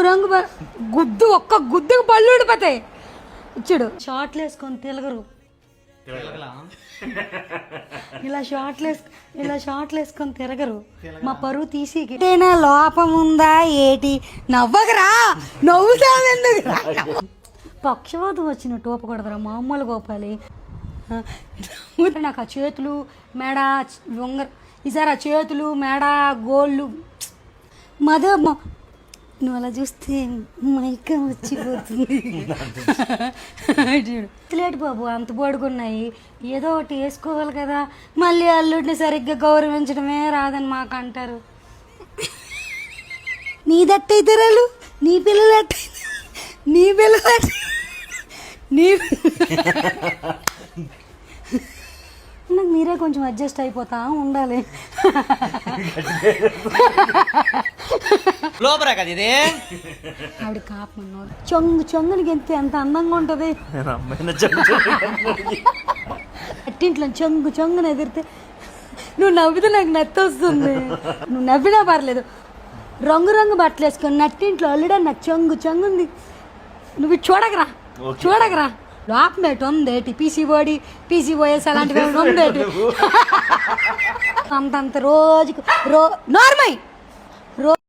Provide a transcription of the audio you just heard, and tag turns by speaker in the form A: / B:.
A: రంగు గుద్దు ఒక్క గుద్దుకు పళ్ళు ఊడిపోతాయి. ఇచ్చుడు షార్ట్లు వేసుకొని తిరగరు, ఇలా షార్ట్లు వేసుకొని తిరగరు. మా పరువు తీసి లోపం ఉందా ఏటి? నవ్వగరా, నవ్వుతావెందుకురా? పక్షవాతం వచ్చిన టోపకూడదురా, మామూలు గోపాలి. నాకు ఆ చేతులు మెడ వంగర, ఈసారి ఆ చేతులు మెడ గోళ్ళు నువ్వు అలా చూస్తే మైకం వచ్చిపోతుంది. లేటు బాబు, అంత బడుకున్నాయి, ఏదో ఒకటి వేసుకోవాలి కదా. మళ్ళీ అల్లుడిని సరిగ్గా గౌరవించడమే రాదని మాకు అంటారు. నీ దట్టయితరాలు, నీ పిల్లలు నీ పిల్లలు నీ నాకు మీరే కొంచెం అడ్జస్ట్ అయిపోతా ఉండాలి. ఆవిడ కాపమన్నారు. చొంగునికి ఎంత అందంగా ఉంటది. అట్టింట్లో చొంగుని ఎదిరితే నువ్వు నవ్వితే నాకు నత్తి వస్తుంది. నువ్వు నవ్వినా పర్లేదు, రంగు బట్టలు వేసుకొని నట్టింట్లో అల్లుడా నాకు చొంగుంది. నువ్వు చూడగరా లోపమేటి ఉందేటి, పీసీఓఎస్ అలాంటివి ఉందేటి. అంతంత రోజుకు నార్మల్